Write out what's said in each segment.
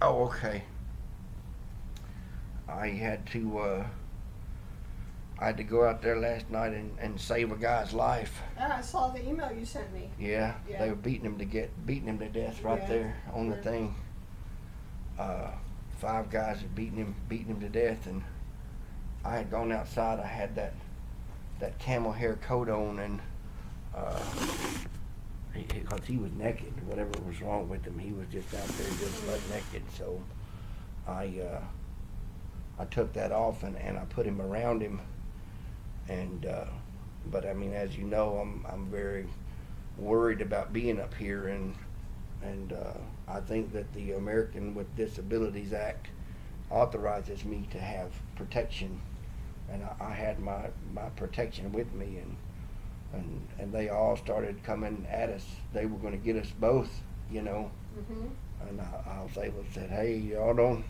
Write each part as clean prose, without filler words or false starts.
Oh, okay. I had to go out there last night and save a guy's life. I saw the email you sent me. Yeah, Yeah. they were beating him to death right Yeah. there on the Yeah. thing. Five guys had beating him to death, and I had gone outside. I had that camel hair coat on, and because he was naked, whatever was wrong with him, he was just out there just butt naked. So I took that off and I put him around him, and but I mean, as you know, I'm very worried about being up here, and I think that the American with Disabilities Act authorizes me to have protection, and I had my protection with me, and they all started coming at us. They were going to get us both, you know. Mhm. And I was able to say, hey, y'all don't.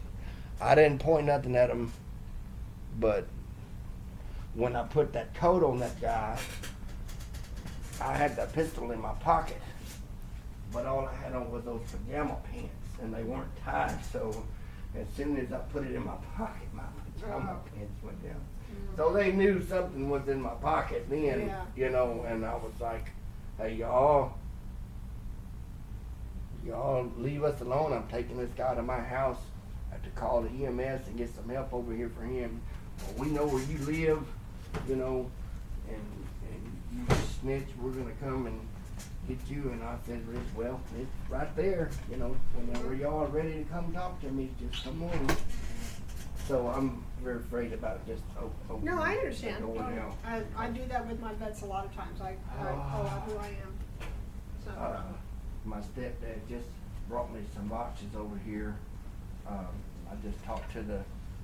I didn't point nothing at them, but when I put that coat on that guy, I had that pistol in my pocket, but all I had on was those pajama pants, and they weren't tied. So as soon as I put it in my pocket, my pajama pants went down. So they knew something was in my pocket then, Yeah. you know, and I was like, hey, y'all leave us alone. I'm taking this guy to my house. I have to call the EMS and get some help over here for him. Well, we know where you live, you know, and you snitch, we're going to come and get you. And I said, well, it's right there, you know, whenever y'all are ready to come talk to me, just come on. So I'm very afraid about just opening. No, I understand. Going out. I do that with my vets a lot of times. I call out who I am. It's not a problem. My stepdad just brought me some boxes over here. I just talked to the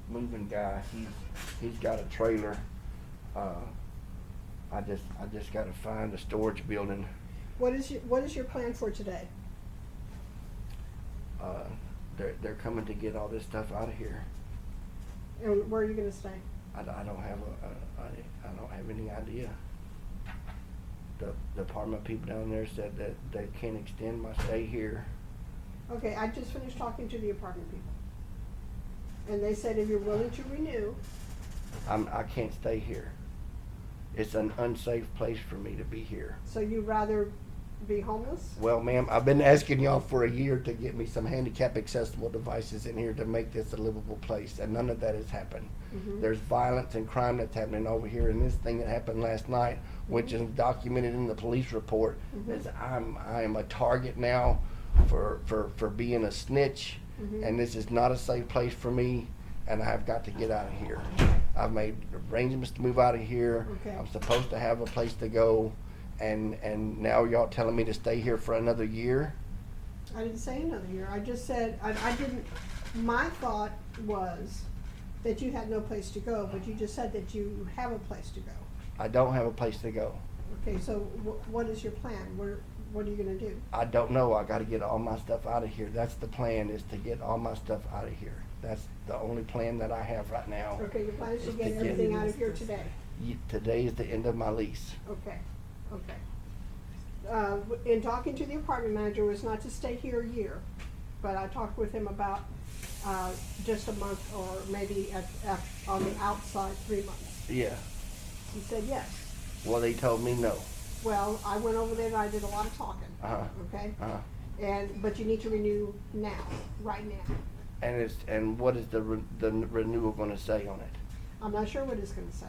moving guy. He's got a trailer. I just got to find a storage building. What is your plan for today? They're coming to get all this stuff out of here. And where are you going to stay? I don't have I don't have any idea. The apartment people down there said that they can't extend my stay here. Okay, I just finished talking to the apartment people. And they said if you're willing to renew. I can't stay here. It's an unsafe place for me to be here. So you'd rather be homeless? Well, ma'am, I've been asking y'all for a year to get me some handicap accessible devices in here to make this a livable place, and none of that has happened. Mm-hmm. There's violence and crime that's happening over here, and this thing that happened last night, which is documented in the police report, is I am a target now for being a snitch, and this is not a safe place for me, and I have got to get out of here. I've made arrangements to move out of here. Okay. I'm supposed to have a place to go. And now y'all telling me to stay here for another year? I didn't say another year. I just said, I didn't, my thought was that you had no place to go, but you just said that you have a place to go. I don't have a place to go. Okay, so what is your plan? What are you gonna do? I don't know. I got to get all my stuff out of here. That's the plan, is to get all my stuff out of here. That's the only plan that I have right now. Okay, your plan is to Is get to get- everything out of here today. Today is the end of my lease. Okay, okay. In talking to the apartment manager, was not to stay here a year, but I talked with him about just a month, or maybe on the outside 3 months. Yeah. He said yes. Well, they told me no. Well, I went over there and I did a lot of talking. Uh-huh. Okay. Uh-huh. But you need to renew now, right now. And what is the renewal going to say on it? I'm not sure what it's going to say.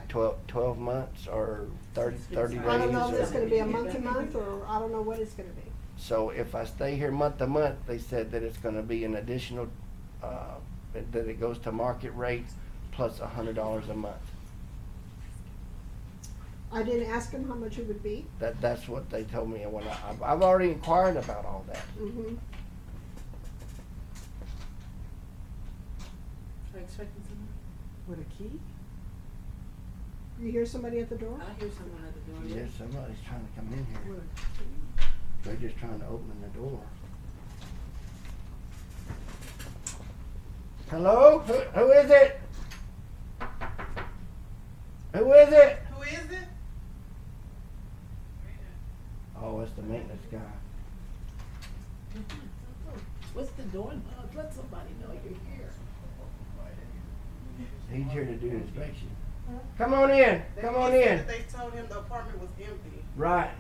12 months or 30 days? I don't know if it's or- going to be a month to month, or I don't know what it's going to be. So if I stay here month to month, they said that it's going to be an additional, that it goes to market rate plus $100 a month. I didn't ask him how much it would be. That's what they told me. And when I've already inquired about all that. Mm-hmm. Are you expecting someone? With a key? You hear somebody at the door? I hear someone at the door. Yes, somebody's trying to come in here. With a key? They're just trying to open the door. Hello? Who is it? Who is it? Who is it? Oh, it's the maintenance guy. What's the door knob let somebody know you're here. He's here to do an inspection. Come on in, come on in. They told him the apartment was empty. Right.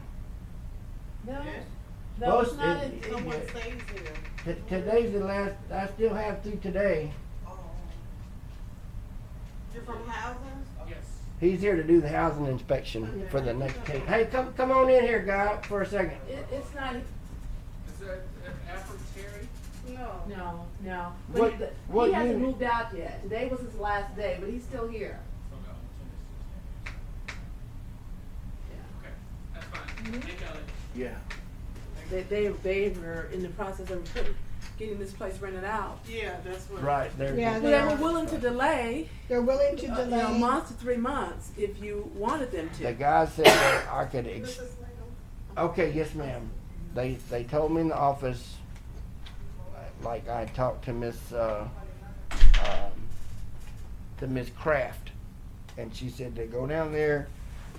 No, Yes. no, Well, it's not it- in. it- Someone it- stays here. Today's the last, I still have through today. Oh. You're from housing? Yes. He's here to do the housing inspection for the next case. Hey, come on in here, guy, for a second. It's not. Is that after Terry? No. No. What- But what he hasn't unit? moved out yet. Today was his last day, but he's still here. Okay, that's fine. Thank y'all. Yeah. They were in the process of getting this place rented out. Yeah, that's what. Right, there. Yeah, But they they are. were willing to delay, They're willing to a delay. month to 3 months if you wanted them The to. guy said that I could Mrs. Lamb? okay, yes ma'am. They told me in the office, like I talked to Miss Kraft, and she said to go down there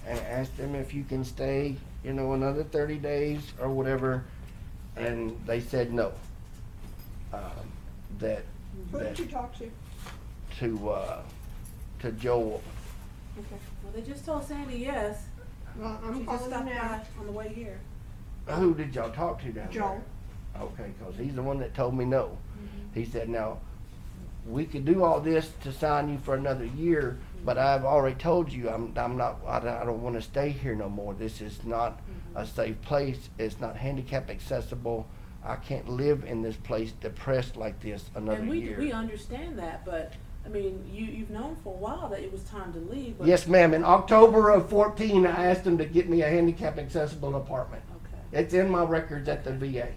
and ask them if you can stay, another 30 days or whatever, and they said no. Who did you talk to? To Joel. Okay. Well, they just told Sandy yes. Well, She I'm just calling stopped now. by on the way here. Who did y'all talk to down there? Joel. Okay, 'cause he's the one that told me no. He said, now, we could do all this to sign you for another year, but I've already told you, I don't wanna stay here no more. This is not a safe place. It's not handicap accessible. I can't live in this place depressed like this another And we year. understand that, but, I mean, you've known for a while that it was time to leave, but. Yes, ma'am. In October of 14, I asked them to get me a handicap accessible apartment. Okay, It's in my records at the VA. okay.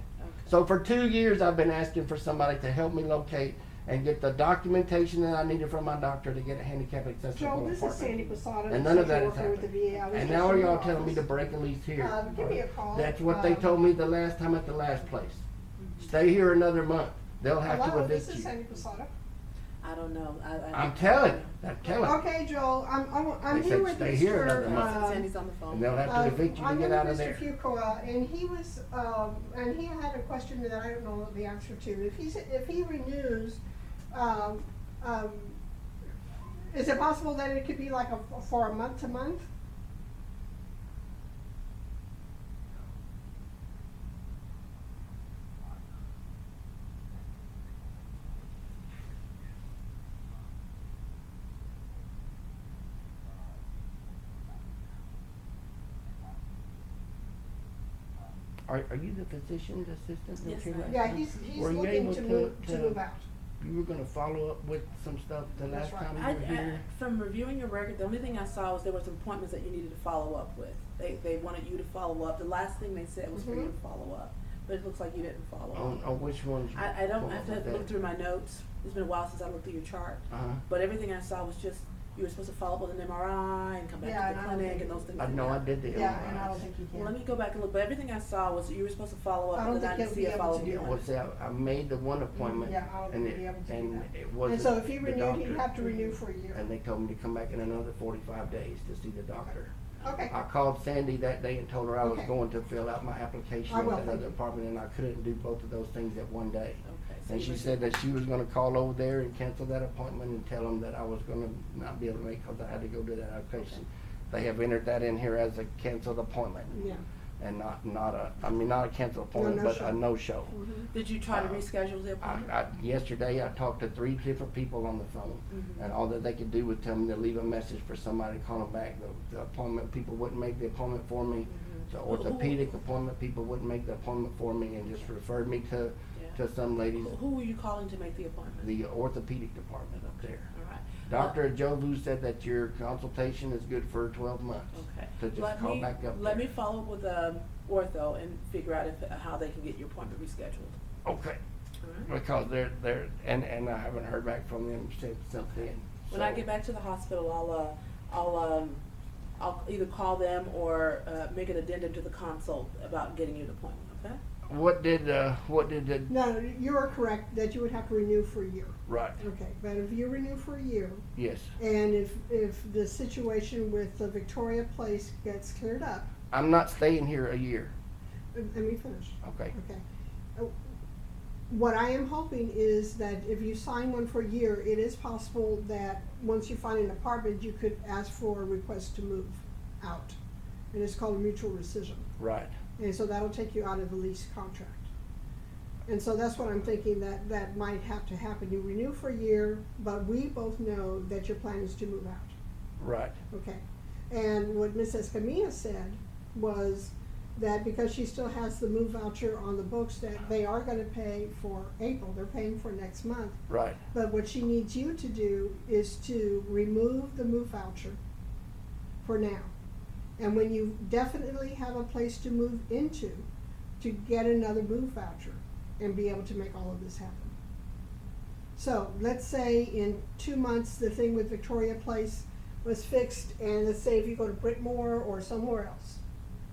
So for 2 years, I've been asking for somebody to help me locate and get the documentation that I needed from my doctor to get a handicap accessible Joel, apartment. this is Sandy Posada. And none of that has social worker with the happened. VA. I was And just now are in y'all the telling me to office. break a lease here? Give me a call. That's what they told me the last time at the last place. Stay here another month. They'll have to Hello, this evict is you. Sandy Posada. I don't know. I'm telling. Okay, Joel, I'm They here said with stay here another Mr. month. Sandy's on the phone. And they'll have to evict you to I'm get here out with of Mr. there. Fuqua, and he was, and he had a question that I don't know the answer to. If he renews, is it possible that it could be like for a month to month? Are you the physician's assistant? Yes, here ma'am. right Yeah, now? he's Were you looking able to move out. You were gonna follow up with some stuff the That's last right. time you were here? From reviewing your record, the only thing I saw was there were some appointments that you needed to follow up with. They wanted you to follow up. The last thing they said was for you to follow up, but it looks like you didn't follow up. On which ones? I don't what have was to that? look through my notes. It's been a while since I looked through your chart. Uh-huh. But everything I saw was just, you were supposed to follow up with an MRI and come back Yeah, to and the I don't clinic think- and those things. I didn't know I happen. did the Yeah, and I MRIs. don't think he Well, let can. me go back and look, but everything I saw was you were supposed to follow I up, don't but then I think didn't he'll see be a able follow to up. do Yeah, well, see, I made the one appointment. Yeah, I don't and think he'll be it- able to do and that. it And wasn't so if he the renewed, he'd doctor. have to renew for a year. And they told me to come back in another 45 days to see the doctor. Okay, I called Sandy that day and told her I was Okay. going to fill out my application I at will, that thank other you. apartment, and I couldn't do both of those things at one day. Okay, so And you she were- said that she was gonna call over there and cancel that appointment and tell them that I was gonna not be able to make, cause I had to go do that application. They have entered that in here as a canceled appointment, yeah. and not a canceled appointment, but a no-show. no-show. Did you try to Uh, reschedule the appointment? Yesterday, I talked to 3 different people on the phone, and all that they could do was tell me to leave a message for somebody to call them back. The appointment people wouldn't make the appointment for me. The orthopedic appointment people wouldn't make the appointment for me and just referred me to some ladies, Who were you calling to make the appointment? the orthopedic department up there. All right. Dr. Jovu said that your consultation is good for 12 months. Okay. To just call back up Let there. me follow up with ortho and figure out how they can get your appointment rescheduled. Okay. All right. Because they're and I haven't heard back from them since then. When I So- get back to the hospital, I'll either call them or make an addendum to the consult about getting you an appointment. Okay. What did the No, you are correct that you would have to renew for a year. right? Okay, but if you renew for a year, Yes. and if the situation with the Victoria Place gets cleared up, I'm not staying here a year. let me finish. Okay. Okay. what I am hoping is that if you sign one for a year, it is possible that once you find an apartment, you could ask for a request to move out. And it's called a mutual rescission. Right. And so that'll take you out of the lease contract. And so that's what I'm thinking, that might have to happen. You renew for a year, but we both know that your plan is to move out. Right. Okay. And what Mrs. Camilla said was that because she still has the move voucher on the books, that they are gonna pay for April, they're paying for next month. Right. But what she needs you to do is to remove the move voucher for now. And when you definitely have a place to move into, to get another move voucher and be able to make all of this happen. So let's say in 2 months, the thing with Victoria Place was fixed, and let's say if you go to Brittmore or somewhere else.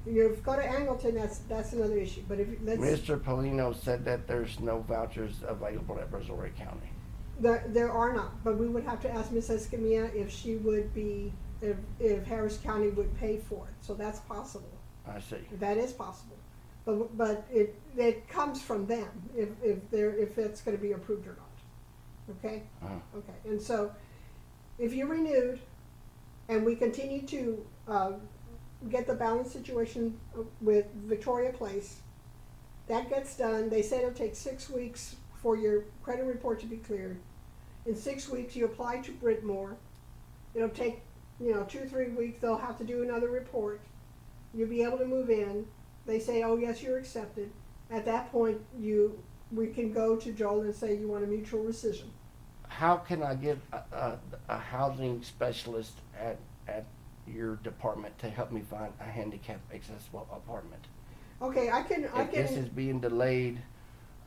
If you go to Angleton, that's another issue, but if, let's. Mr. Polino said that there's no vouchers available at Brazoria County. There are not, but we would have to ask Mrs. Escamilla if she would be, if Harris County would pay for it, so that's possible. I see. That is possible, but it comes from them, if it's gonna be approved or not, okay? Okay, and so, if you renewed, and we continue to, get the balance situation with Victoria Place, that gets done. They said it'll take 6 weeks for your credit report to be cleared. In 6 weeks, you apply to Brittmore. It'll take, 2 or 3 weeks. They'll have to do another report. You'll be able to move in. They say, oh yes, you're accepted. At that point, we can go to Joel and say you want a mutual rescission. How can I get a housing specialist at your department to help me find a handicap accessible apartment? Okay, I can. If this is being delayed,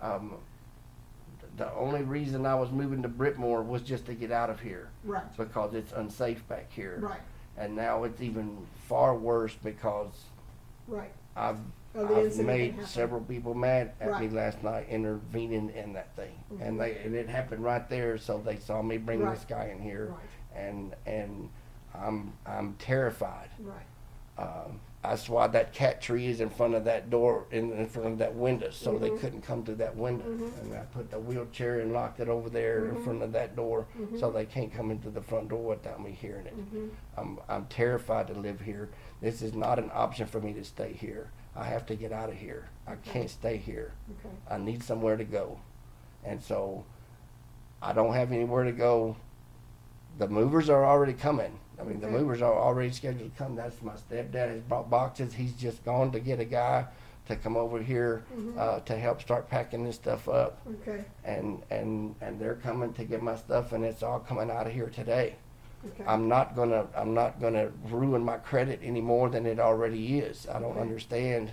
the only reason I was moving to Brittmore was just to get out of here. Right. Because it's unsafe back here. Right. And now it's even far worse because Right. I've Of the incident that made happened. several people mad at me Right. last night intervening in that thing. Mhm. And it happened right there, so they saw me bring Right. this guy in here. Right. And I'm terrified. Right. That's why that cat tree is in front of that door, in front of that window, so they Mhm. couldn't come through that window. Mhm. And I put the wheelchair and locked it over there in Mhm. front of that door, so Mhm. they can't come into the front door without me hearing it. Mhm. I'm terrified to live here. This is not an option for me to stay here. I have to get out of here. I can't stay here. Okay. I need somewhere to go. And so I don't have anywhere to go. The movers are already coming. I mean, the Okay. movers are already scheduled to come. That's my stepdad has brought boxes. He's just gone to get a guy to come over here to help start packing this stuff up. Okay. And they're coming to get my stuff, and it's all coming out of here today. Okay. I'm not gonna ruin my credit any more than it already is. I don't Okay. understand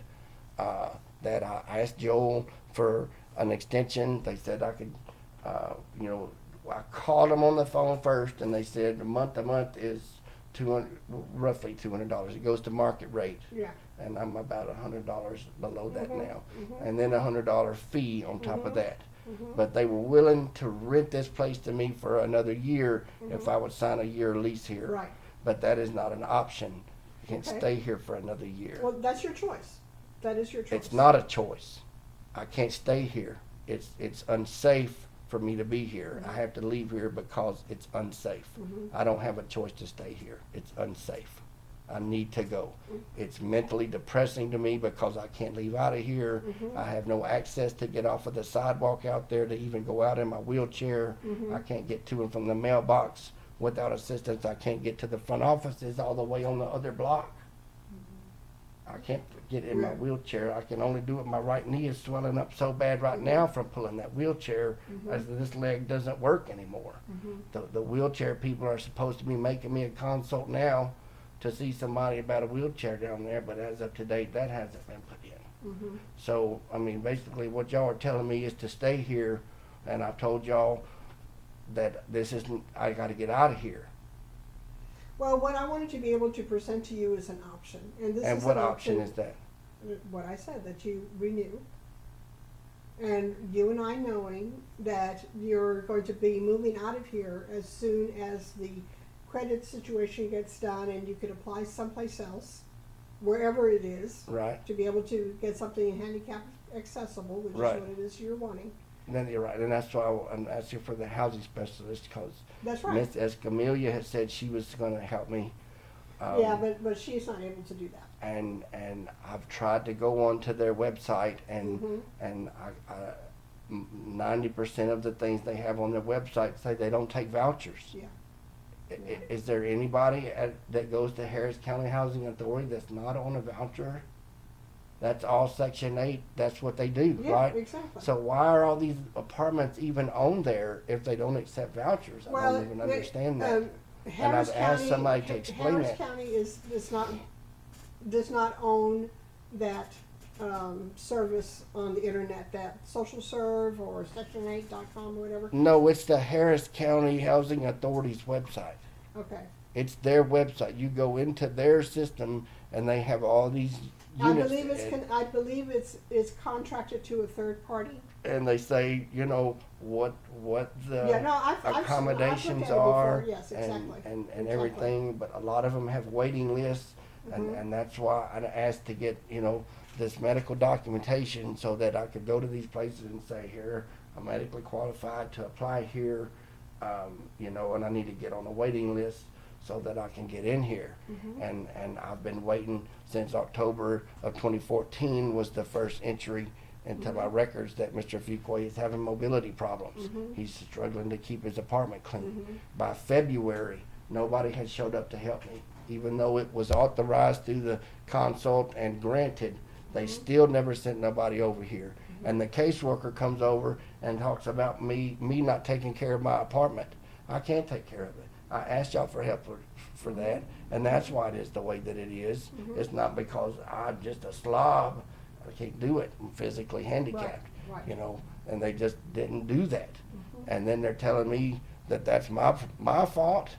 that I asked Joel for an extension. They said I could, I called them on the phone first, and they said month to month is roughly $200. It goes to market rate, Yeah. and I'm about $100 below that Mhm, now, mhm. and then $100 fee on top of that. Mhm. But they were willing to rent this place to me for another year if Mhm. I would sign a year lease here. Right. But that is not an option. I can't Okay. stay here for another year. Well, that's your choice. That is your choice. It's not a choice. I can't stay here. It's unsafe for me to be here. I have to leave here because it's unsafe. Mhm. I don't have a choice to stay here. It's unsafe. I need to go. It's mentally depressing to me because I can't leave out of here. Mhm. I have no access to get off of the sidewalk out there to even go out in my wheelchair. Mhm. I can't get to and from the mailbox without assistance. I can't get to the front offices all the way on the other block. I can't get in my Yeah. wheelchair. I can only do it. My right knee is swelling up so bad right now from pulling that wheelchair as this leg doesn't work anymore. The wheelchair people are supposed to be making me a consult now to see somebody about a wheelchair down there, but as of today, that hasn't been put in. Mhm. So, I mean, basically what y'all are telling me is to stay here, and I've told y'all that this isn't, I gotta get out of here. Well, what I wanted to be able to present to you is an option, and this And is what an option is that? What I said, that you renew. And you and I knowing that you're going to be moving out of here as soon as the credit situation gets done and you could apply someplace else, wherever it is, Right? to be able to get something handicap accessible, which Right. is what it is you're wanting. then you're right, and that's why I'm asking for the housing specialist, because That's right. Miss Escamilla had said she was gonna help me. Yeah, but she's not able to do that. And I've tried to go onto their website, and Mhm. and 90% of the things they have on their website say they don't take vouchers. Yeah. Is there anybody that goes to Harris County Housing Authority that's not on a voucher? That's all Section 8. That's what they do, Yeah, right? exactly. So why are all these apartments even on there if they don't accept vouchers? I don't even understand that. Harris I've asked County- somebody to explain Harris that. County does not own that service on the internet, that Social Serve or Section8.com or whatever. No, it's the Harris County Housing Authority's website. Okay. It's their website. You go into their system, and they have all these units. I believe it's contracted to a third party. And they say, you know, what the Yeah, no, I've accommodations looked at it are, before. Yes, exactly. and Exactly. everything. But a lot of them have waiting lists, Mhm. and that's why I asked to get, you know, this medical documentation so that I could go to these places and say, here, I'm medically qualified to apply here, you know, and I need to get on a waiting list so that I can get in here. Mhm. And I've been waiting since October of 2014 was the first entry into my records that Mr. Fuqua is having mobility problems. Mhm. He's struggling to keep his apartment clean. Mhm. By February, nobody had showed up to help me. Even though it was authorized through the consult and granted, they still never sent nobody over here. And the caseworker comes over and talks about me not taking care of my apartment. I can't take care of it. I asked y'all for help for that, and that's why it is the way that it is. It's not because I'm just a slob. I can't do it. I'm physically handicapped, Right. you know, and they just didn't do that. And then they're telling me that that's my fault,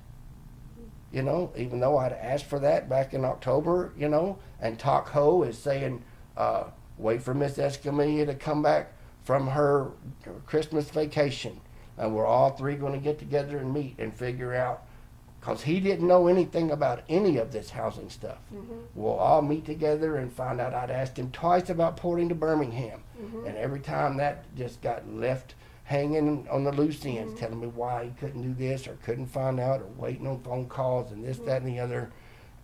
you know, even though I'd asked for that back in October, you know, and Talk Ho is saying, wait for Miss Escamilla to come back from her Christmas vacation, and we're all three going to get together and meet and figure out, because he didn't know anything about any of this housing stuff. We'll all meet together and find out. I'd asked him twice about porting to Birmingham, and every time that just got left hanging on the loose ends, telling me why he couldn't do this or couldn't find out or waiting on phone calls and this, that, and the other.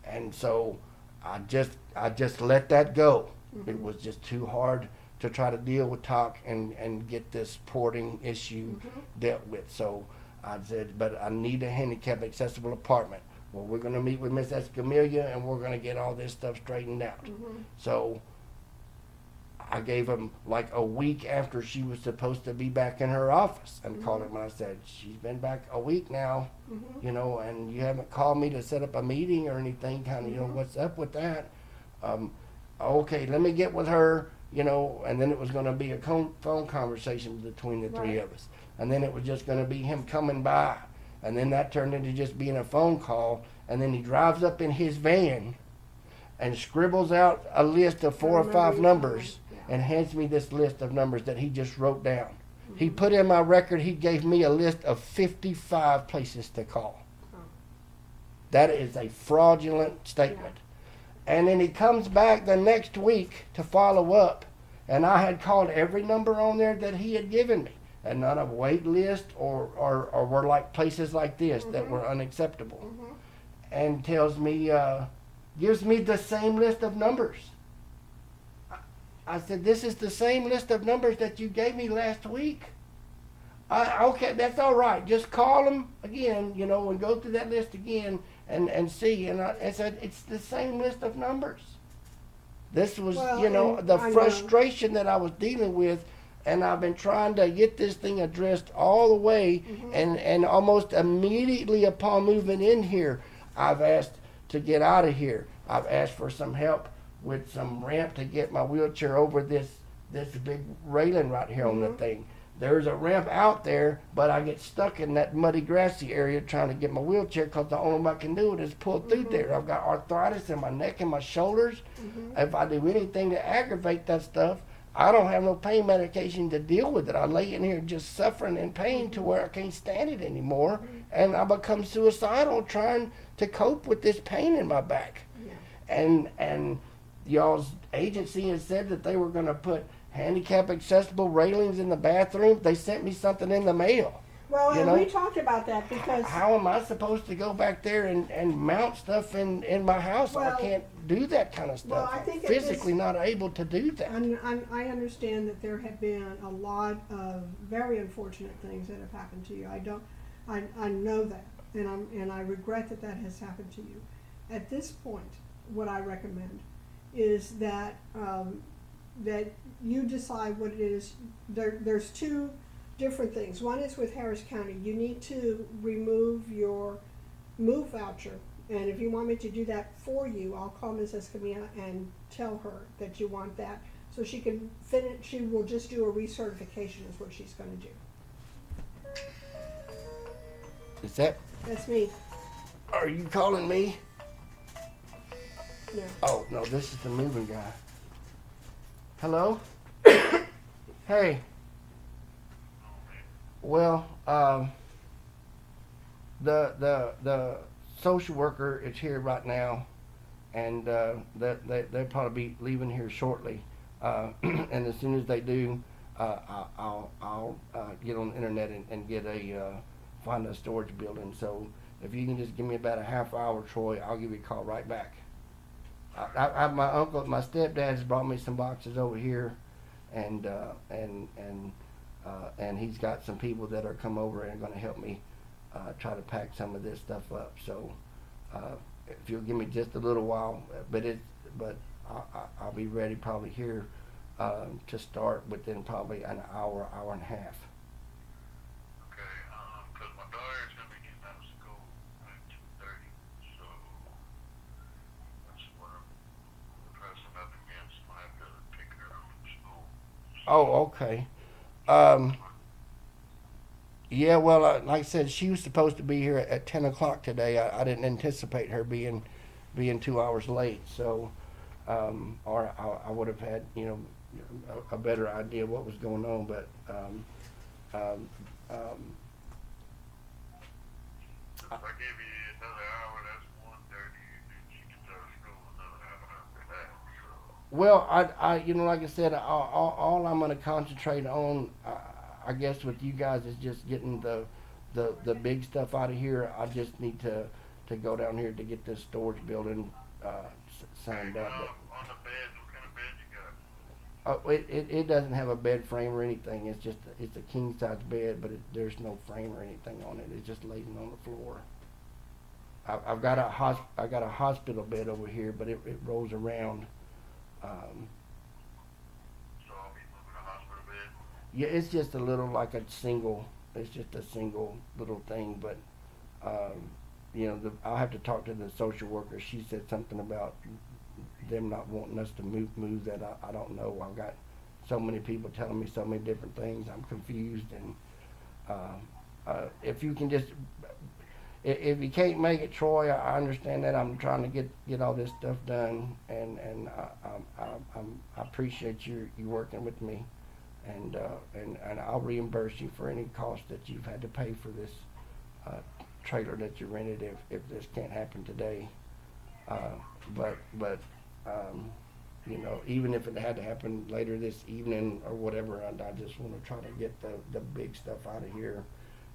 And so I just let that go. It was just too hard to try to deal with talk and get this porting issue dealt with. So I said, but I need a handicap accessible apartment. Well, we're going to meet with Miss Escamilla and we're going to get all this stuff straightened out. So I gave him like a week after she was supposed to be back in her office and called him and I said, she's been back a week now, you know, and you haven't called me to set up a meeting or anything, kind of, you know, what's up with that? Okay, let me get with her, you know, and then it was going to be a phone conversation between the three of us. And then it was just going to be him coming by. And then that turned into just being a phone call. And then he drives up in his van and scribbles out a list of 4 or 5 numbers and hands me this list of numbers that he just wrote down. He put in my record, he gave me a list of 55 places to call. That is a fraudulent statement. And then he comes back the next week to follow up. And I had called every number on there that he had given me. And none of wait list or were like places like this that were unacceptable. And tells me, gives me the same list of numbers. I said, this is the same list of numbers that you gave me last week. Okay, that's all right. Just call them again, you know, and go through that list again and see. And I said, it's the same list of numbers. This was, you know, the frustration that I was dealing with. And I've been trying to get this thing addressed all the way. And almost immediately upon moving in here, I've asked to get out of here. I've asked for some help with some ramp to get my wheelchair over this big railing right here on the thing. There's a ramp out there, but I get stuck in that muddy, grassy area trying to get my wheelchair because the only way I can do it is pull through there. I've got arthritis in my neck and my shoulders. If I do anything to aggravate that stuff, I don't have no pain medication to deal with it. I lay in here just suffering in pain to where I can't stand it anymore, and I become suicidal trying to cope with this pain in my back. And y'all's agency has said that they were going to put handicap accessible railings in the bathroom. They sent me something in the mail. Well, You and know, we talked about that because, how am I supposed to go back there and mount stuff in my house? Well- I can't do that kind of stuff. Well, I I'm think at this- physically not able to do that. I understand that there have been a lot of very unfortunate things that have happened to you. I know that, and I regret that that has happened to you. At this point, what I recommend is that, that you decide what it is. There's two different things. One is with Harris County. You need to remove your move voucher. And if you want me to do that for you, I'll call Ms. Escamilla and tell her that you want that. So she can finish, she will just do a recertification is what she's gonna do. Is that, That's me. are you calling me? No. Oh, no, this is the moving guy. Hello? Hey. Well, the social worker is here right now, and they'll probably be leaving here shortly. And as soon as they do, I'll get on the internet and get find a storage building. So if you can just give me about a half hour, Troy, I'll give you a call right back. My stepdad's brought me some boxes over here, and he's got some people that are come over and going to help me try to pack some of this stuff up. So if you'll give me just a little while, but I'll be ready probably here to start within probably an hour, hour and a half. Okay, because my daughter's gonna be getting out of school at 2:30, so that's what I'm pressing up against. I have to pick her up from school. Oh, okay. Yeah, well, like I said, she was supposed to be here at 10 o'clock today. I didn't anticipate her being 2 hours late, so, or I would have had, a better idea what was going on, but, If I give you another hour, that's 1:30, and then she gets out of school another hour after that, so. well, like I said, all I'm gonna concentrate on, I guess with you guys is just getting the big stuff out of here. I just need to go down here to get this storage building, signed up. On the bed, what kind of bed you got? Oh, it doesn't have a bed frame or anything. It's just it's a king size bed, but there's no frame or anything on it. It just lays on the floor. I've got a hospital bed over here, but it rolls around. So I'll be moving a hospital bed? Yeah, it's just a little like a single. It's just a single little thing, but I'll have to talk to the social worker. She said something about them not wanting us to move that. I don't know. I've got so many people telling me so many different things. I'm confused, and if you can just, if you can't make it, Troy, I understand that. I'm trying to get all this stuff done, and I appreciate you working with me, and I'll reimburse you for any cost that you've had to pay for this trailer that you rented if this can't happen today. But even if it had to happen later this evening or whatever, I just want to try to get the big stuff out of here.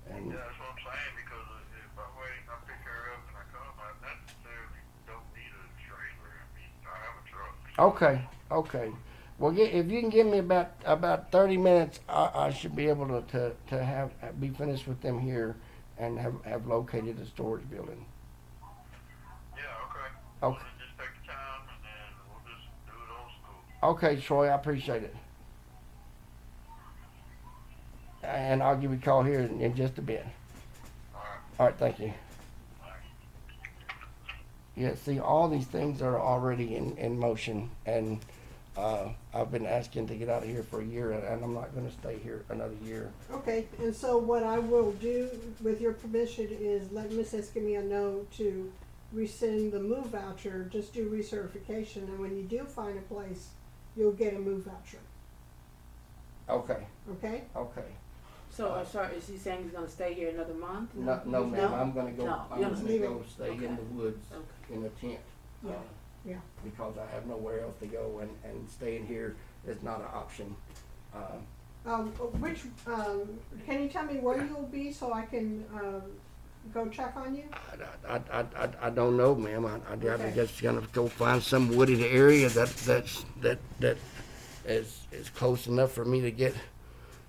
And Yeah, that's what I'm saying, because if I wait, I pick her up and I come, I necessarily don't need a trailer. I mean, I have a truck. So. okay. Well, if you can give me about 30 minutes, I should be able to be finished with them here and have located a storage building. Yeah, okay. Okay. Well, then just take your time, and then we'll just do it old school. Okay, Troy, I appreciate it. And I'll give you a call here in just a bit. All right. All right, thank you. All right. Yeah, see, all these things are already in motion, and I've been asking to get out of here for a year, and I'm not going to stay here another year. Okay, and so what I will do, with your permission, is let Ms. Escamilla know to rescind the move voucher, just do recertification, and when you do find a place, you'll get a move voucher, Okay, okay? okay. So, I'm sorry, is he saying he's gonna stay here another month? No, ma'am, No? I'm going to go. No, I'm you're going gonna to leave go it. stay Okay. in the woods Okay. in a tent. Yeah, yeah. Because I have nowhere else to go, and staying here is not an option. Can you tell me where you'll be so I can, go check on you? I don't know, ma'am. I'm Okay. just gonna go find some wooded area that is close enough for me to get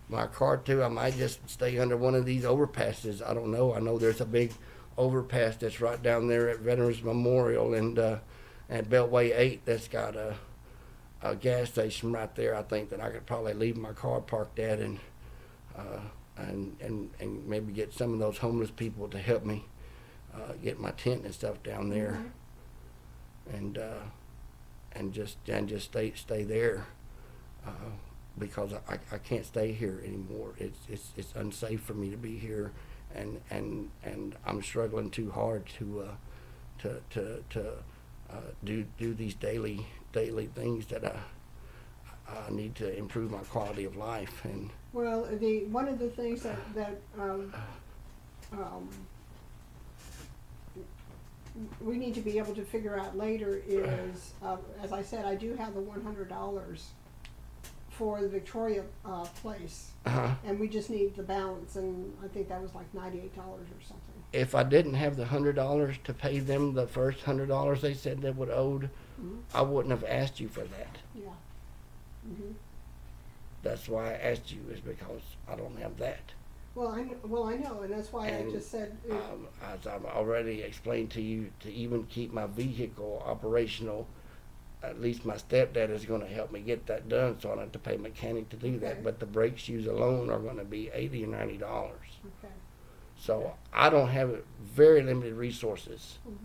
my car to. I might just stay under one of these overpasses. I don't know. I know there's a big overpass that's right down there at Veterans Memorial and at Beltway 8 that's got a gas station right there. I think that I could probably leave my car parked at and maybe get some of those homeless people to help me get my tent and stuff down there, and just stay there because I can't stay here anymore. It's unsafe for me to be here, and I'm struggling too hard to do these daily things that I need to improve my quality of life. And Well, one of the things that we need to be able to figure out later is, as I said, I do have the $100 for the Victoria place, and we just need the balance, and I think that was like $98 or something. if I didn't have the $100 to pay them the first $100 they said they would owed, I wouldn't have asked you for that. Yeah. Mm-hmm. That's why I asked you, is because I don't have that. Well, I know, and that's why And, I just said. As I've already explained to you, to even keep my vehicle operational, at least my stepdad is going to help me get that done, so I don't have to pay a mechanic to do Okay. that. But the brake shoes alone are going to be $80 or $90. Okay. So I don't have very limited resources, Mhm.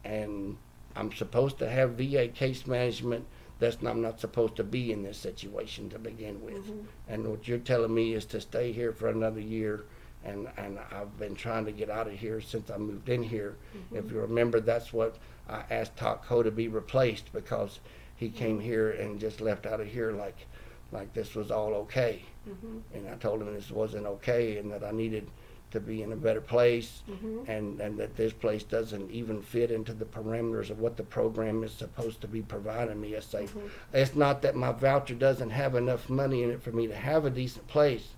and I'm supposed to have VA case management. I'm not supposed to be in this situation to begin with. Mhm. And what you're telling me is to stay here for another year, and I've been trying to get out of here since I moved in here. If you remember, that's what I asked Taco to be replaced, because he came here and just left out of here like this was all okay. Mhm. And I told him this wasn't okay, and that I needed to be in a better place, Mhm. and that this place doesn't even fit into the parameters of what the program is supposed to be providing me. It's not that my voucher doesn't have enough money in it for me to have a decent place.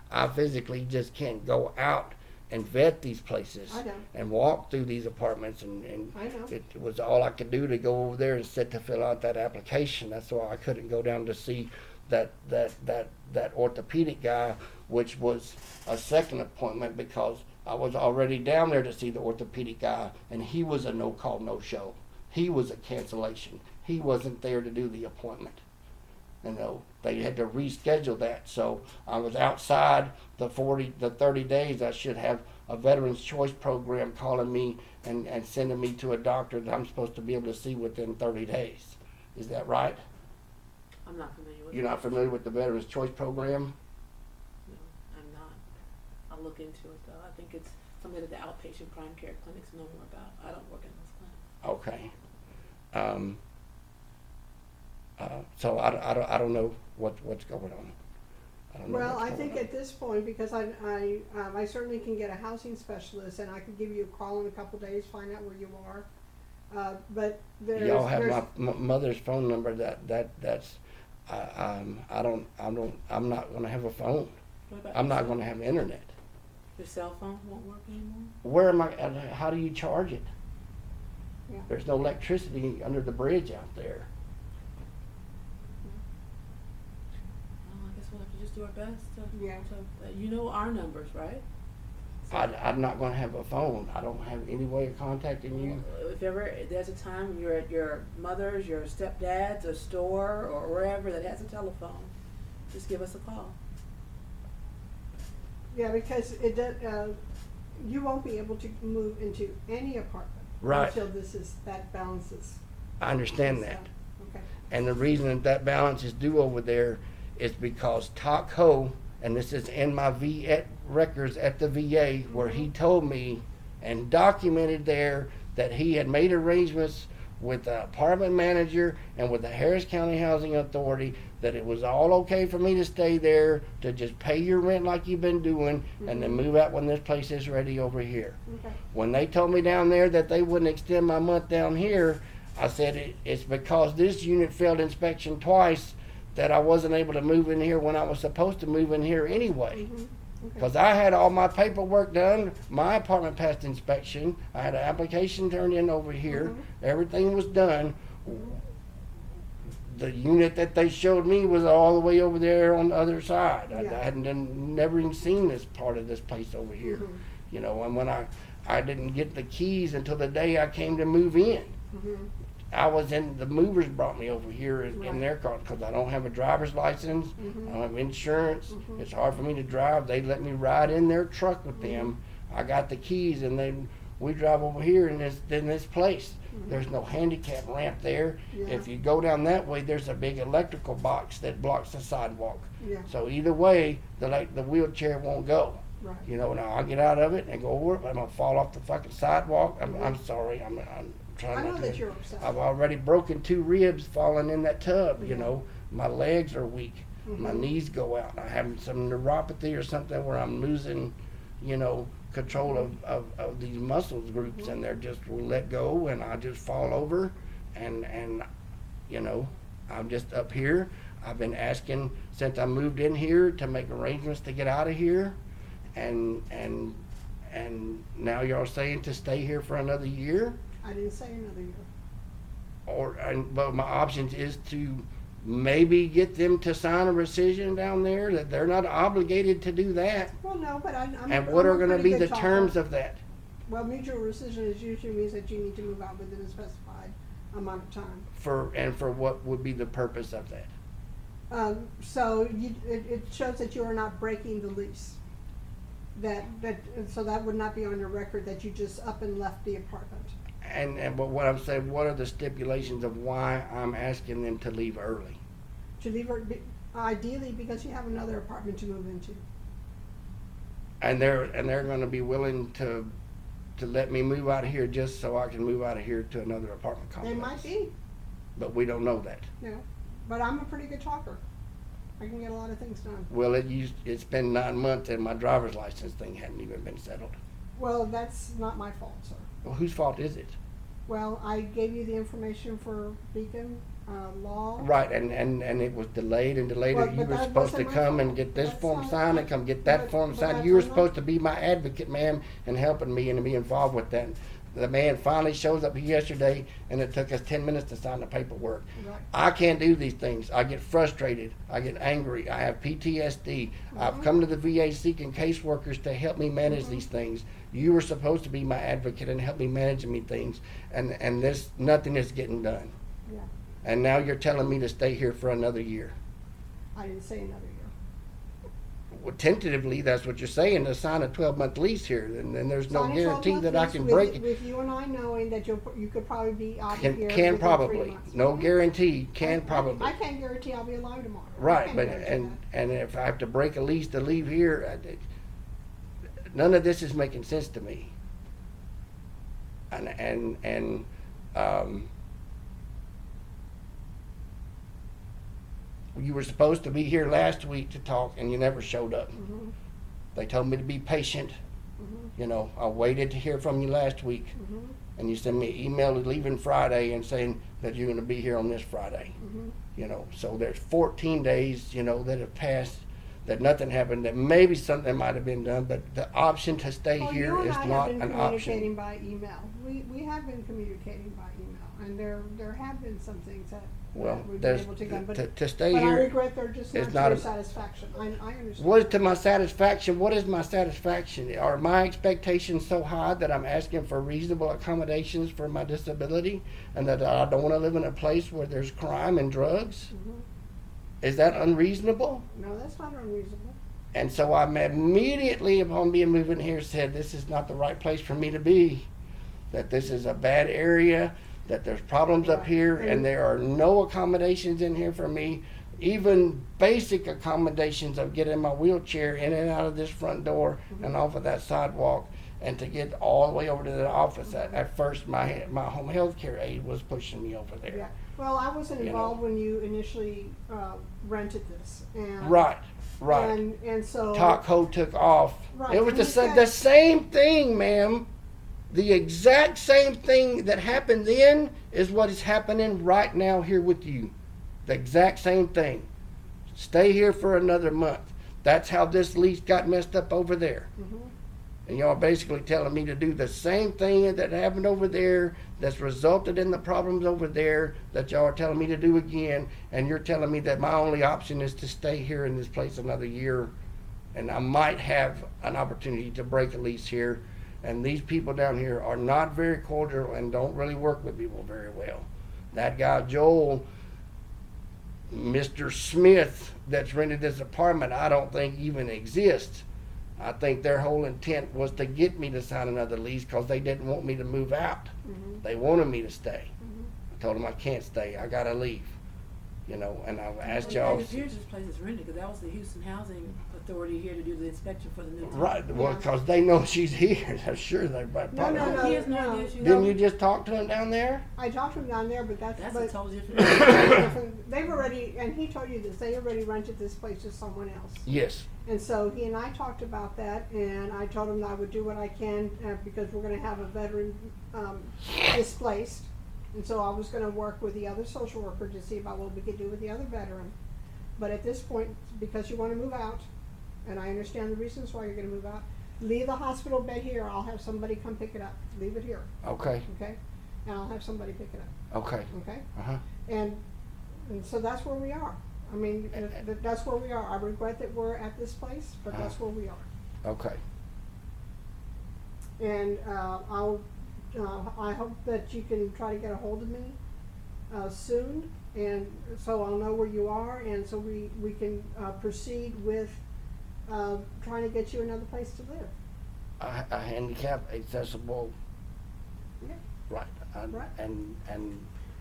I physically just can't go out and vet these places I know. and walk through these apartments, and I know. it was all I could do to go over there and sit to fill out that application. That's why I couldn't go down to see that orthopedic guy, which was a second appointment, because I was already down there to see the orthopedic guy, and he was a no-call, no-show. He was a cancellation. He wasn't there to do the appointment. You know, they had to reschedule that. So I was outside the 30 days. I should have a Veterans Choice program calling me and sending me to a doctor that I'm supposed to be able to see within 30 days. Is that right? I'm not familiar with You're not familiar with the Veterans Choice program? No, I'm not. I'll look into it though. I think it's something that the outpatient prime care clinics know more about. I don't work in those clinics. Okay. So I don't know what's going on. I don't know Well, what's I going think on. at this point, because I certainly can get a housing specialist, and I could give you a call in a couple days, find out where you are. But Y'all have my mother's phone number. That's I'm not going to have a phone. What about I'm your not cell- going to have internet. Your cell phone won't work anymore? Where am I? How do you charge it? Yeah. There's no electricity under the bridge out there. Well, I guess we'll have to just do our best to, Yeah. you know our numbers, right? So, I'm not going to have a phone. I don't have any way of contacting you. if ever there's a time when you're at your mother's, your stepdad's, a store, or wherever that has a telephone, just give us a call. Yeah, because you won't be able to move into any apartment Right. until that balances. I understand So, that. Okay. And the reason that balance is due over there is because Taco, and this is in my records at the VA, where he told me and documented there that he had made arrangements with the apartment manager and with the Harris County Housing Authority that it was all okay for me to stay there, to just pay your rent like you've been doing, and then move out when this place is ready over here. Okay. When they told me down there that they wouldn't extend my month down here, I said it's because this unit failed inspection twice that I wasn't able to move in here when I was supposed to move in here anyway. Okay. Because I had all my paperwork done, my apartment passed inspection, I had an application turned in over here, everything was done. The unit that they showed me was all the way over there on the other side. I Yeah. hadn't never even seen this part of this place over here. You know, and when I didn't get the keys until the day I came to move in. I was the movers brought me over here in their car because I don't have a driver's license, I don't have insurance, it's hard for me to drive. They let me ride in their truck with them. I got the keys and then we drive over here in this place. There's no handicap ramp there. Yeah. If you go down that way, there's a big electrical box that blocks the sidewalk. Yeah. So either way, the wheelchair won't go. Right. You know, now I'll get out of it and go over it, but I'm gonna fall off the fucking sidewalk. I'm sorry, I'm trying I not know to. that you're upset. I've already broken 2 ribs falling in that tub, you know. My legs are weak. My knees go out. I have some neuropathy or something where I'm losing, you know, control of these muscles groups and they're just will let go and I just fall over and you know, I'm just up here. I've been asking since I moved in here to make arrangements to get out of here and now y'all saying to stay here for another year? I didn't say another year. But my options is to maybe get them to sign a rescission down there, that they're not obligated to do that. Well, no, but I'm. And what I'm are a gonna pretty be good the talker. terms of that? Well, mutual rescission is usually means that you need to move out within a specified amount of time. For what would be the purpose of that? So it shows that you are not breaking the lease. So that would not be on your record that you just up and left the apartment. But what I'm saying, what are the stipulations of why I'm asking them to leave early? To leave ideally because you have another apartment to move into. And they're gonna be willing to let me move out of here just so I can move out of here to another apartment complex. They might be, But we don't know that. but I'm a pretty good talker. I can get a lot of things done. Well, it's been 9 months and my driver's license thing hadn't even been settled. Well, that's not my fault, sir. Well, whose fault is it? Well, I gave you the information for Beacon Law. Right, and it was delayed and delayed. Well, You but were that supposed to wasn't my come and fault. get this That's form not- signed and come get that but- form but signed. that's You were not- supposed to be my advocate, ma'am, and helping me and be involved with that. The man finally shows up here yesterday and it took us 10 minutes to sign the paperwork. Right. I can't do these things. I get frustrated. I get angry. I have PTSD. I've come to the VA seeking caseworkers to help me manage these things. You were supposed to be my advocate and help me manage me things, and this nothing is getting done. Yeah, And now you're telling me to stay here for another year. I didn't say another year. Well, tentatively, that's what you're saying, to sign a 12-month lease here, and then there's no Sign a guarantee 12-month that I lease can with- break it. With you and I knowing that you could probably be out of here Can within 3 probably, months. no Mhm. guarantee, can probably. I can't guarantee I'll be alive tomorrow. I Right, can't but, guarantee and if I have to break a lease to leave here, none of this is making sense to me. You were supposed to be here last week to talk and you never showed up. Mhm. They told me to be patient. You know, I waited to hear from you last week. Mhm. And you sent me an email leaving Friday and saying that you're gonna be here on this Friday. Mhm. You know, so there's 14 days, you know, that have passed, that nothing happened, that maybe something might have been done, but the option to stay Well, here you and is I not have been an communicating option. by email. We have been communicating by email, and there have been some things that Well, we've been there's, able to get, but to stay but I here, regret they're just is not to not your a- satisfaction. I understand. what is to my satisfaction? What is my satisfaction? Are my expectations so high that I'm asking for reasonable accommodations for my disability and that I don't wanna live in a place where there's crime and drugs? Mhm. Is that unreasonable? No, that's not unreasonable. And so I immediately, upon being moving here, said this is not the right place for me to be. That this is a bad area, that there's problems up Right. here, And- and there are no accommodations in here for me. Even basic accommodations of getting my wheelchair in and out of this front door and off of that sidewalk, and to get all the way over to the office. At first, my home health care aide was pushing me over there. Yeah. Well, I wasn't You know. involved when you initially rented this, and Right, right. and so Taco took off. Right, It was and the, you sa- said- the same thing, ma'am. The exact same thing that happened then is what is happening right now here with you. The exact same thing. stay here for another month. That's how this lease got messed up over there. Mhm. And y'all basically telling me to do the same thing that happened over there, that's resulted in the problems over there, that y'all are telling me to do again, and you're telling me that my only option is to stay here in this place another year, and I might have an opportunity to break a lease here. And these people down here are not very cordial and don't really work with people very well. That guy Joel, Mr. Smith, that's rented this apartment, I don't think even exists. I think their whole intent was to get me to sign another lease because they didn't want me to move out. They wanted me to stay. I told them I can't stay. I gotta leave. You know, and I've asked y'all. It appears this place is rented, because that was the Houston Housing Authority here to do the inspection for the new tenant. Right, well, because they know she's here. I'm sure they probably. No. He has no idea she Didn't you just talk to them down there? I talked to him down there, but That's a but totally different. different. They've already, and he told you this, they already rented this place to someone else. Yes. And so he and I talked about that, and I told him that I would do what I can, because we're gonna have a veteran, displaced. And so I was gonna work with the other social worker to see about what we could do with the other veteran. But at this point, because you wanna move out, and I understand the reasons why you're gonna move out, leave the hospital bed here, I'll have somebody come pick it up. Leave it here, Okay. okay? And I'll have somebody pick it up, Okay. okay? Uh-huh. And so that's where we are. I mean, that's where we are. I regret that we're at this place, but that's where we are. Okay. And I hope that you can try to get a hold of me soon, and so I'll know where you are, and so we can proceed with trying to get you another place to live. A handicap accessible. Yeah. Right. Right. And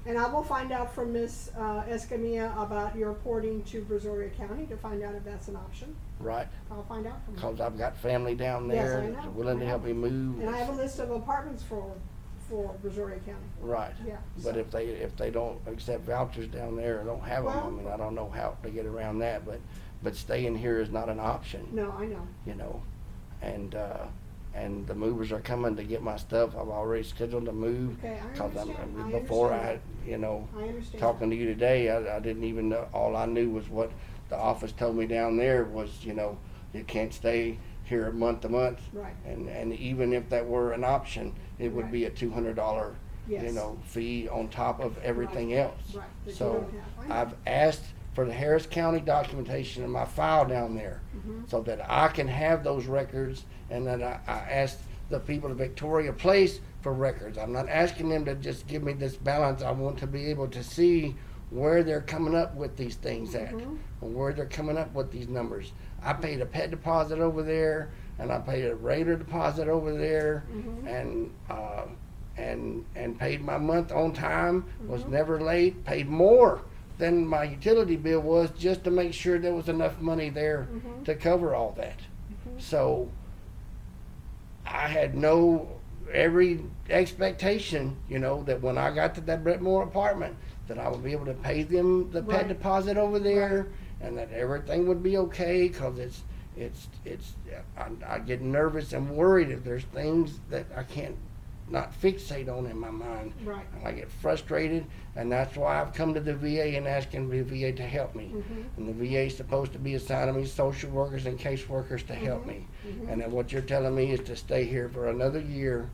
And I will find out from Ms. Escamilla about your reporting to Brazoria County to find out if that's an option. right. I'll find out from her. Because I've got family down Yes, there I that's know, willing to I help know. me move. And I have a list of apartments for Brazoria County. Right. Yeah, But so- if they don't accept vouchers down there or don't have them, I Well- mean, I don't know how to get around that, but staying here is not an option. No, I know. You know, and the movers are coming to get my stuff. I've already scheduled to move. Okay, I 'Cause understand. before I, understand you know, that. I understand. talking to you today, I didn't even know, all I knew was what the office told me down there was, you know, you can't stay here month to month. Right. And even if that were an option, it would Right. be a $200, Yes. you know, fee on top of everything Right. else. Right, that you So don't have. I know. I've asked for the Harris County documentation in my file down there Mm-hmm. so that I can have those records, and then I asked the people of Victoria Place for records. I'm not asking them to just give me this balance. I want to be able to see where they're coming up with these things at, Mhm. and where they're coming up with these numbers. I paid a pet deposit over there, and I paid a regular deposit over there, Mhm. and paid my month on time, was Mhm. never late, paid more than my utility bill was just to make sure there was enough money there Mhm. to cover all that. Mhm. So I had every expectation, you know, that when I got to that Brentmore apartment, that I would be able to pay them the pet Right. deposit over there, and that everything would be okay, cause I get nervous and worried if there's things that I can't not fixate on in my mind. Right. And I get frustrated, and that's why I've come to the VA and asking the VA to help me. Mhm. And the VA is supposed to be assigning me social workers and caseworkers to help Mhm. me. Mhm. And then what you're telling me is to stay here for another year,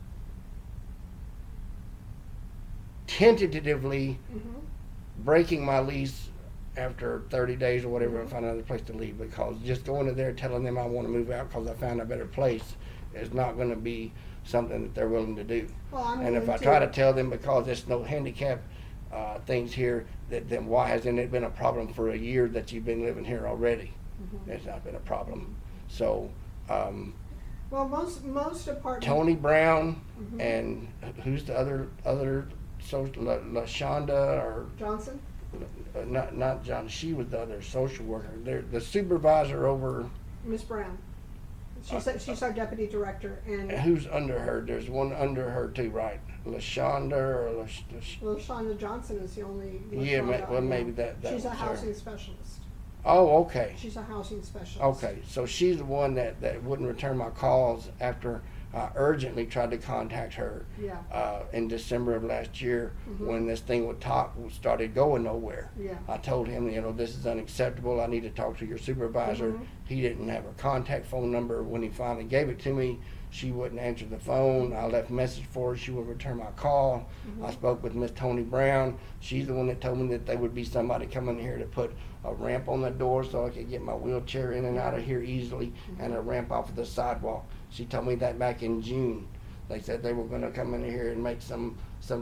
tentatively Mhm. breaking my lease after 30 days or whatever and find another place to leave, because just going to there telling them I want to move out because I found a better place is not going to be something that they're willing to do. Well, I'm And if I willing try to tell them because there's no handicap things here, then why hasn't it been a problem for a year that you've been living here already? Mhm. It's not been a problem. So Well, most apartments. Tony Brown Mhm. and who's the other LaShonda or Johnson. not John? She was the other social worker. They're the supervisor over. Miss Brown. She's our deputy director, and Who's under her? There's one under her too, right? LaShonda or LaShonda Johnson is the only. Yeah, LaShonda I well, know. maybe that She's a was her. housing specialist. Oh, okay. She's a housing specialist. Okay, so she's the one that wouldn't return my calls after I urgently tried to contact her Yeah. in December of last year Mhm. when this thing with talk started going nowhere. Yeah. I told him, this is unacceptable. I need to talk to your supervisor. Mhm. He didn't have a contact phone number. When he finally gave it to me, she wouldn't answer the phone. I left a message for her. She would return my call. Mhm. I spoke with Miss Tony Brown. She's the one that told me that there would be somebody coming here to put a ramp on the door so I could get my wheelchair in and out of here easily, and a ramp off of the sidewalk. She told me that back in June. They said they were going to come in here and make some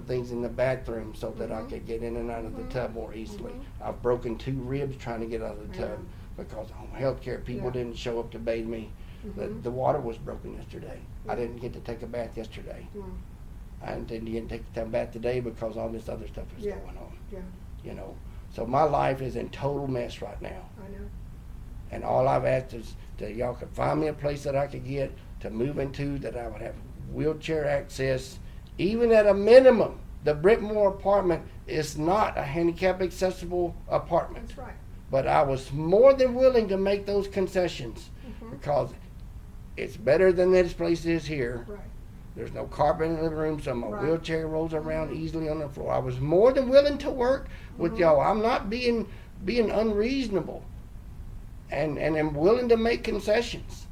things in the bathroom so that I could get in and out of the tub more easily. I've broken 2 ribs trying to get out of the tub because home health care people Yeah. didn't show up to bathe me. The water was broken yesterday. I didn't get to take a bath yesterday. Mm. I didn't get to take a bath today because all this other stuff is Yeah. going on. Yeah. So my life is in total mess right now. I know. And all I've asked is that y'all could find me a place that I could get to move into, that I would have wheelchair access. Even at a minimum, the Brittmore apartment is not a handicap accessible apartment. That's right. But I was more than willing to make those concessions because it's better than this place is here. Right. There's no carpet in the room, so my Right. wheelchair rolls around easily on the floor. I was more than willing to work with y'all. I'm not being unreasonable, and I'm willing to make concessions.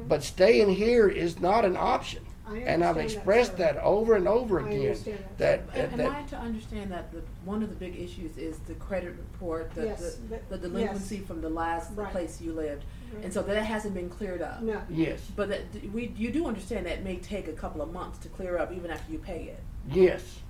But staying here is not an option. I And I've understand expressed that, that over and over I again. understand That, Am that I to understand that one of the big issues is the credit report, Yes, the delinquency from the last Right. place you lived, Right. and so that hasn't been cleared up. No. yes, But you do understand that it may take a couple of months to clear up even after you pay it. yes.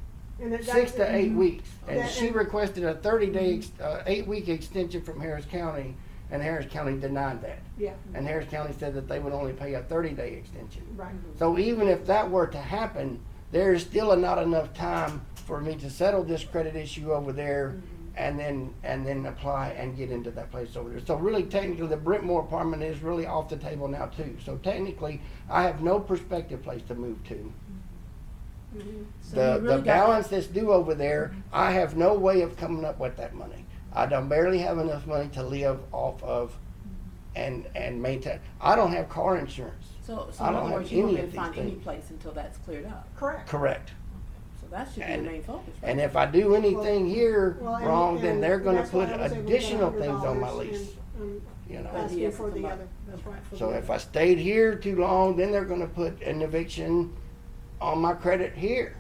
And that- 6 to 8 Mhm. weeks. And That- she and- requested a 30-day, 8-week extension from Harris County, and Harris County denied that. Yeah. And Harris County said that they would only pay a 30-day extension. Right. So even if that were to happen, there's still not enough time for me to settle this credit issue over there and then apply and get into that place over there. So really technically the Brittmore apartment is really off the table now too. So technically I have no prospective place to move to. So The you really balance that's due over there, I have no way of coming up with that money. I don't barely have enough money to live off of and maintain. I don't have car insurance. So I in don't other have words, you won't any be of able to these find any things. place until that's cleared up. Correct. Correct. So that should be And- the main focus, right? And if I do anything here Well, and- wrong, then and they're gonna that's why put I was able to get additional things on my $100 lease, and, you know. But he asking has for to the come up. other, that's right. for So the if other. I stayed here too long, then they're gonna put an eviction on my credit here,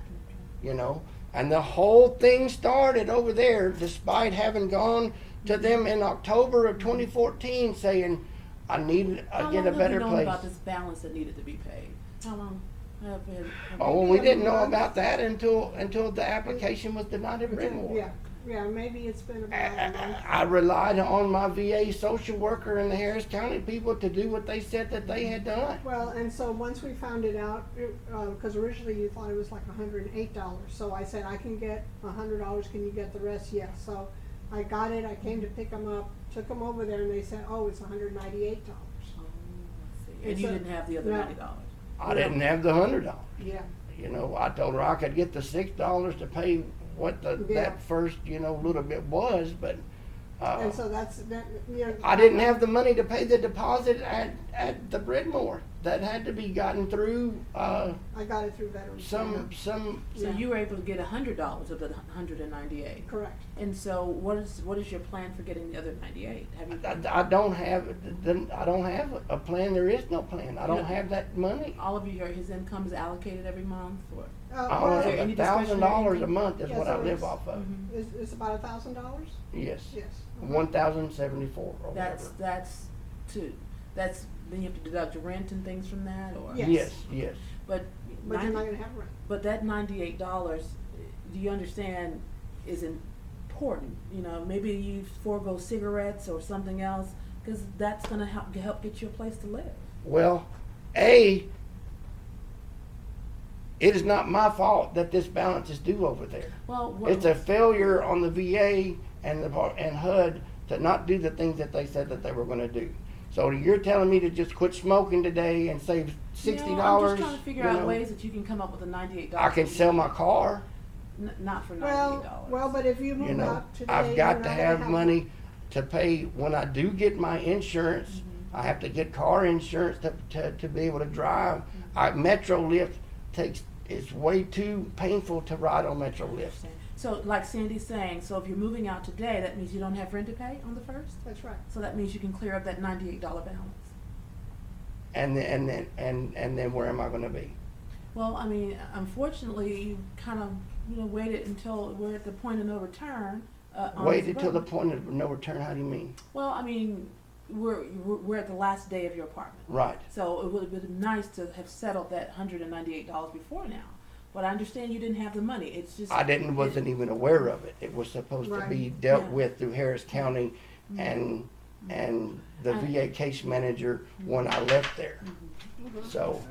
And the whole thing started over there, despite having gone to them in October of 2014 saying, I get a better How long have you known place. about this balance that needed to be paid? How long have been? Oh, well, we didn't know about that until the application was denied at Brentwood. Yeah, maybe it's been about a month. I relied on my VA social worker and the Harris County people to do what they said that they had done. Well, and so once we found it out, because originally you thought it was like $108, so I said, I can get $100, can you get the rest? Yes, so I got it, I came to pick them up, took them over there, and they said, oh, it's $198. And you So- didn't have the other no. $90. I didn't have the $100. Yeah, I told her I could get the $6 to pay what Yeah. that first, little bit was, but and so that's. I didn't have the money to pay the deposit at the Breadmore. That had to be gotten through I got it through Veterans. some. So Yeah. you were able to get $100 of the 198. Correct. And so what is your plan for getting the other 98? Have you? I don't have a plan. There is no plan. I don't Yeah. have that money. All of his income is allocated every month, or? I Well, only there have any $1,000 a discretionary month is Yes, what I there live is. off of. It's about $1,000? Yes, Yes. 1,074 or That's whatever. then you have to deduct your rent and things from that, or? Yes. Yes. But But you're not gonna have rent. But that $98, do you understand, is important? Maybe you forego cigarettes or something else, because that's gonna help get you a place to live. Well, it is not my fault that this balance is due over there. Well, It's a failure on the VA and HUD to not do the things that they said that they were going to do. So you're telling me to just quit smoking today and save $60? I'm just trying to figure out ways that you can come up with the $98. I can sell my car. Not for $98. Well, but if you move out today, I've you're got not to gonna have money to pay when I do get my insurance. I have to get car insurance to be able to drive. Metro Lift it's way too painful to ride on Metro Lift. So like Sandy's saying, so if you're moving out today, that means you don't have rent to pay on the 1st? That's right. So that means you can clear up that $98 balance. And then where am I gonna be? Well, I mean, unfortunately, you kind of, waited until we're at the point of no return. On Wait this until the road. point of no return, how do you mean? Well, I mean, we're at the last day of your apartment. Right. So it would have been nice to have settled that $198 before now. But I understand you didn't have the money. It's just. Wasn't even aware of it. It was supposed to be Right. dealt Yeah. with through Harris County and the VA case manager when I left there. So,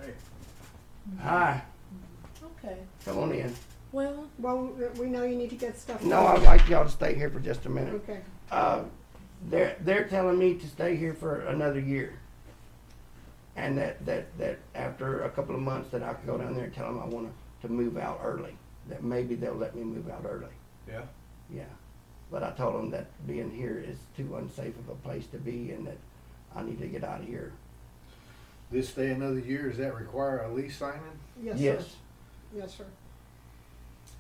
hi, Okay. come on in. Well, Well, we know you need to get stuff. No, done. I'd like y'all to stay here for just a minute. Okay. They're telling me to stay here for another year. And that after a couple of months that I can go down there and tell them I want to move out early. That maybe they'll let me move out early. Yeah. Yeah. But I told them that being here is too unsafe of a place to be and that I need to get out of here. This stay another year, does that require a lease signing? Yes, Yes. sir. Yes, sir.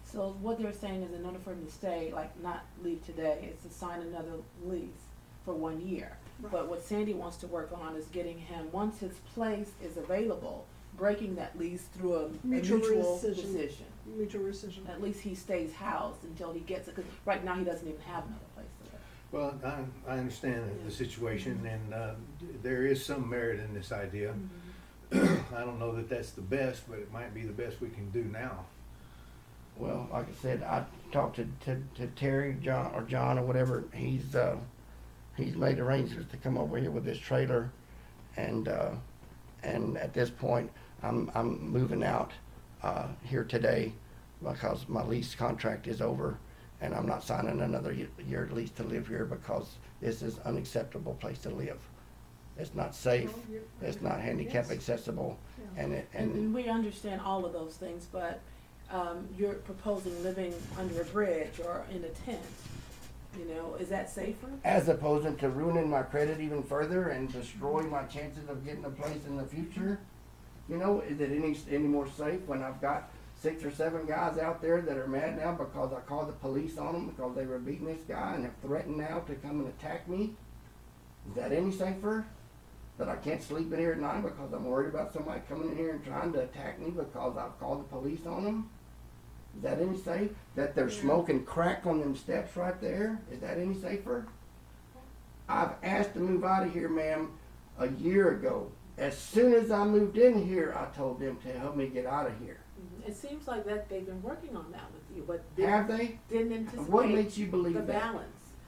so what they're saying is in order for him to stay, like not leave today, is to sign another lease for 1 year. Right. But what Sandy wants to work on is getting him, once his place is available, breaking that lease through a Mutual mutual rescission. decision. Mutual rescission. At least he stays housed until he gets it, because right now he doesn't even have another place to live. Well, I understand the situation, and there is some merit in this idea. I don't know that that's the best, but it might be the best we can do now. Well, like I said, I talked to Terry, John or whatever. He's made arrangements to come over here with this trailer, and at this point, I'm moving out here today because my lease contract is over, and I'm not signing another year lease to live here because this is unacceptable place to live. It's not safe. Well, you're- It's not handicap Yes. accessible, Yeah. And we understand all of those things, but you're proposing living under a bridge or in a tent. Is that safer? as opposed to ruining my credit even further and destroying my chances of getting a place in the future. Is it any more safe when I've got 6 or 7 guys out there that are mad now because I called the police on them because they were beating this guy and have threatened now to come and attack me? Is that any safer? That I can't sleep in here at night because I'm worried about somebody coming in here and trying to attack me because I've called the police on them? Is that any safe? That they're smoking crack on them steps right there? Is that any safer? I've asked to move out of here, ma'am, a year ago. As soon as I moved in here, I told them to help me get out of here. It seems like that they've been working on that with you, but Have they? didn't anticipate What makes you believe the that? balance.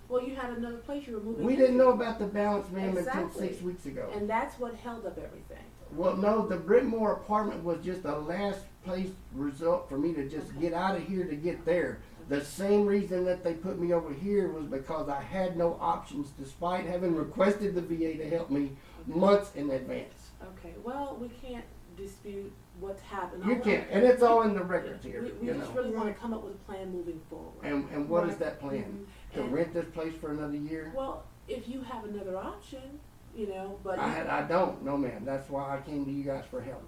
Well, you had another place you were moving We into. didn't know about the balance, ma'am, until Exactly. 6 weeks ago. And that's what held up everything. Well, no, the Britmore apartment was just a last place result for me to just get out of here to get there. The same reason that they put me over here was because I had no options despite having requested the VA to help me months in advance. Okay, well, we can't dispute what's happened. You can't, and it's all in the records here, We you just know. really want to come up with a plan moving forward. And what is that plan? To And- rent this place for another year? Well, if you have another option, but. I don't, no ma'am. That's why I came to you guys for help.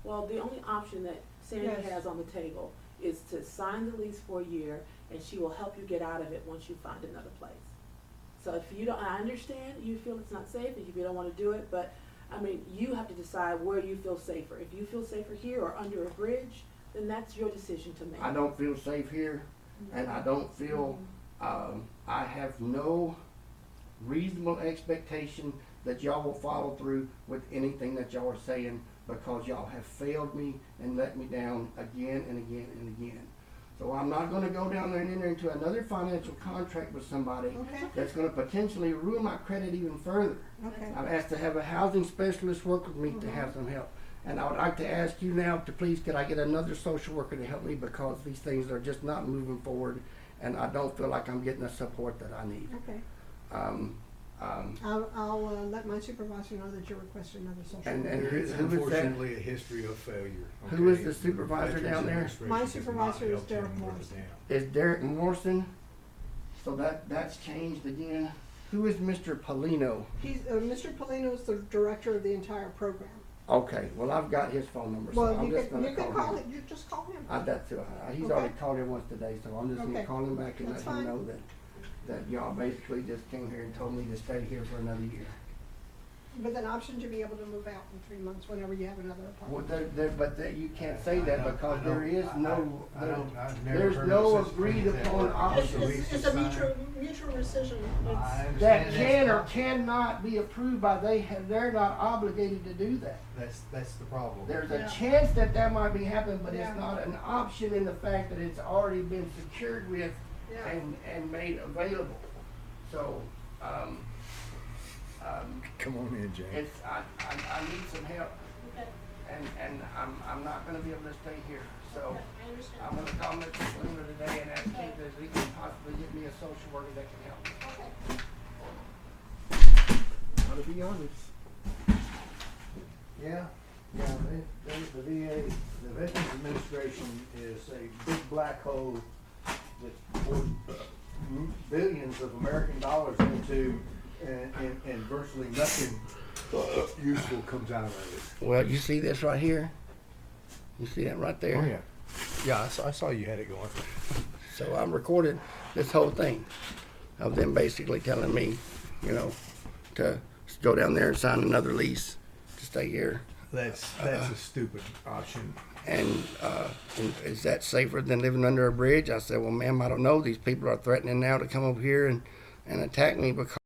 Well, the only option that Sandy Yes. has on the table is to sign the lease for a year, and she will help you get out of it once you find another place. So if you don't, I understand you feel it's not safe, and if you don't wanna do it, but, you have to decide where you feel safer. If you feel safer here or under a bridge, then that's your decision to make. I don't feel safe here, and I don't feel, I have no reasonable expectation that y'all will follow through with anything that y'all are saying because y'all have failed me and let me down again and again and again. So I'm not gonna go down there and enter into another financial contract with somebody Okay. that's gonna potentially ruin my credit even further. Okay. I've asked to have a housing specialist work with me to have some help. And I would like to ask you now to please, could I get another social worker to help me because these things are just not moving forward and I don't feel like I'm getting the support that I need. Okay. Um, I'll let my supervisor know that you're requesting another social And- worker. and There is who was that? unfortunately a history of failure. Who is okay? the supervisor Veterans down there? Administration My has not supervisor is helped Derek him worth a Morrison. damn. is Derek Morrison? So that's changed again? Who is Mr. Polino? He's, Mr. Polino is the director of the entire program. Okay, well, I've got his phone number, so Well, I'm you just can, gonna you can call call him. it, you just call him. He's Okay. already called him once today, so I'm just gonna Okay. call him back and let That's him fine. know that y'all basically just came here and told me to stay here for another year. With an option to be able to move out in 3 months whenever you have another Well, apartment. you can't say that because there is no, I've never there's heard no of such agreed thing as upon that. option. It's a mutual rescission. I understand That can or that's- cannot be approved by they're not obligated to do that. That's the problem. There's a Yeah. chance that might be happening, but Yeah. it's not an option in the fact that it's already been secured with Yeah. and made available. So, Come on in, James. it's, I need some help, Okay. and I'm not gonna be able to stay here, so. I understand. I'm gonna call Mr. Spooner today and ask him if he can possibly get me a social worker that can help me. Okay. Gotta be honest. Yeah, the VA, the Veterans Administration is a big black hole that pours billions of American dollars into, and virtually nothing useful comes out of it. Well, you see this right here? You see that right there? Oh, yeah. Yeah, I saw you had it going. So I'm recorded this whole thing of them basically telling me, to go down there and sign another lease to stay here. That's a stupid option. And is that safer than living under a bridge? I said, well, ma'am, I don't know. These people are threatening now to come over here and attack me because